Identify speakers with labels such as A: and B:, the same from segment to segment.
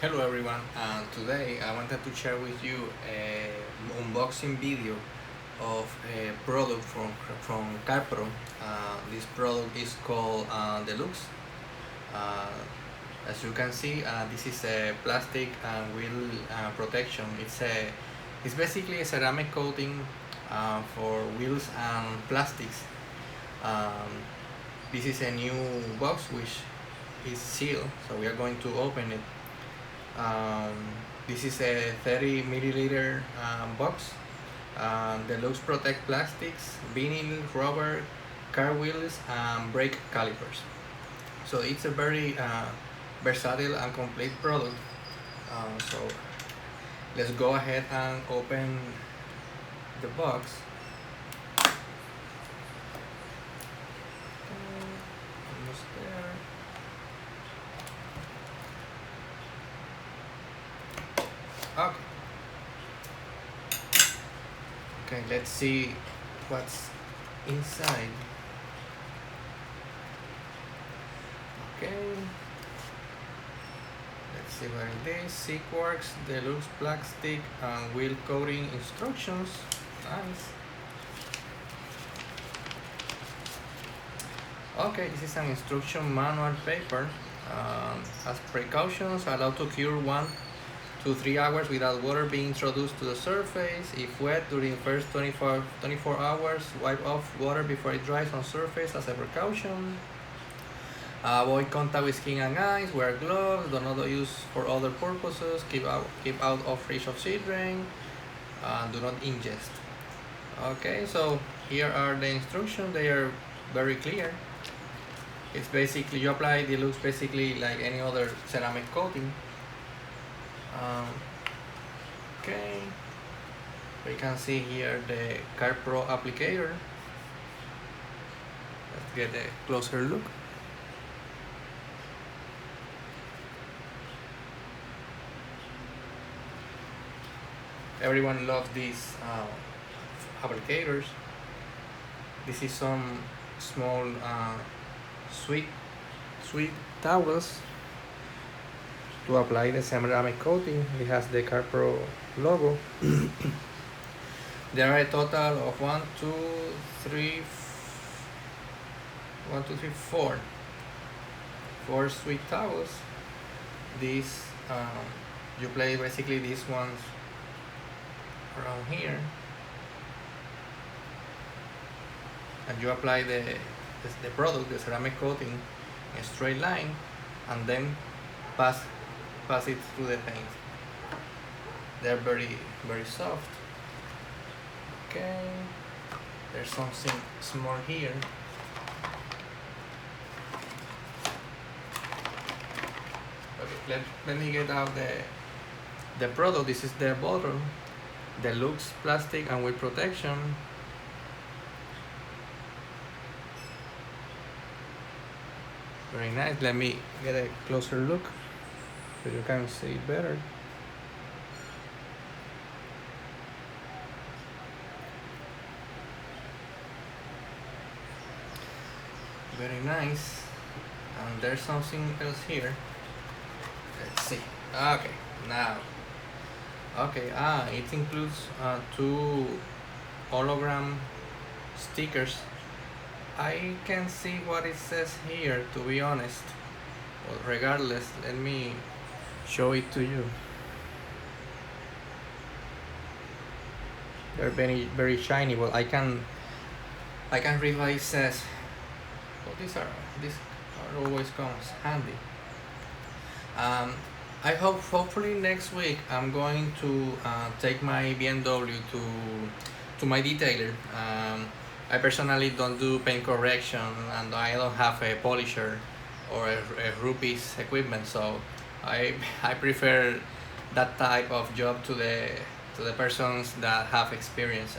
A: Hello everyone, today I wanted to share with you an unboxing video of a product from Carpro. This product is called Dlux. Uh, as you can see, this is a plastic wheel protection. It's basically a ceramic coating for wheels and plastics. Um, this is a new box which is sealed, so we are going to open it. um, this is a 30 milliliter box. Dlux protect plastics, vinyl, rubber, car wheels, and brake calipers. So it's a very versatile and complete product. So let's go ahead and open the box. Almost there. Okay. Okay, let's see what's inside. Okay. Let's see what it is. Sequarks, Dlux plastic and wheel coating instructions. Nice. Okay, this is an instruction manual paper. As precautions, allowed to cure 1 to 3 hours without water being introduced to the surface. If wet during first 24 hours, wipe off water before it dries on surface as a precaution. Avoid contact with skin and eyes. Wear gloves. Do not use for other purposes. Keep out of reach of seed rain. Do not ingest. Okay, so here are the instructions. They are very clear. It's basically you apply the Dlux basically like any other ceramic coating. Okay, we can see here the Carpro applicator. Let's get a closer look. Everyone loves these applicators. This is some small sweet towels to apply the ceramic coating. It has the Carpro logo. There are a total of 4 sweet towels. These you play basically these ones around here, and you apply the product, the ceramic coating, in a straight line, and then pass it through the paint. They're very soft. Okay, there's something small here. Okay, let me get out the product. This is the bottle, Dlux plastic and wheel protection. Very nice. Let me get a closer look so you can see it better. Very nice. And there's something else here. Let's see. Okay, now. Okay, it includes 2 hologram stickers. I can see what it says here, to be honest. But regardless, let me show it to you. They're very shiny. Well, I can read what it says. Well, these are always comes handy. I hopefully next week I'm going to take my BMW to my detailer. I personally don't do paint correction, and I don't have a polisher or a Rupees equipment, so I prefer that type of job to the persons that have experience.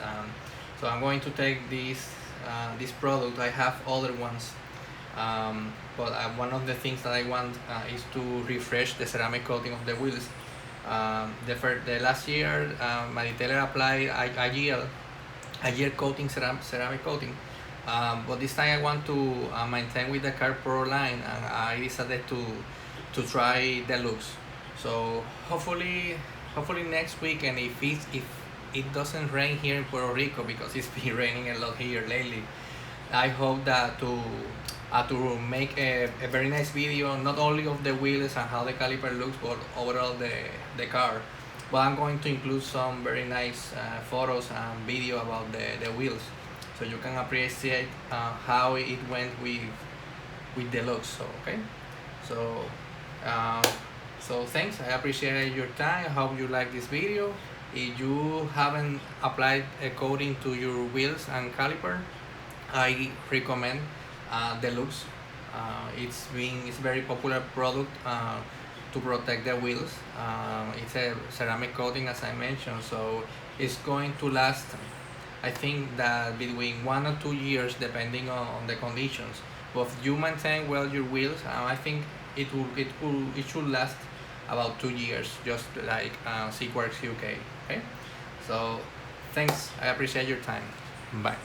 A: So I'm going to take this product. I have other ones, but one of the things that I want is to refresh the ceramic coating of the wheels. The last year, my detailer applied a year coating, ceramic coating, but this time I want to maintain with the Carpro line, and I decided to try Dlux. So hopefully next week, and if it doesn't rain here in Puerto Rico, because it's been raining a lot here lately, I hope that to make a very nice video, not only of the wheels and how the caliper looks, but overall the car. But I'm going to include some very nice photos and video about the wheels, so you can appreciate how it went with the looks. So okay, so uh, so thanks. I appreciate your time. I hope you like this video. If you haven't applied a coating to your wheels and caliper, I recommend Dlux. It's very popular product to protect the wheels. It's a ceramic coating, as I mentioned, so it's going to last. I think that between 1 or 2 years, depending on the conditions. But if you maintain well your wheels, I think it should last about 2 years, just like Sequarks UK. Okay, so thanks. I appreciate your time. Bye.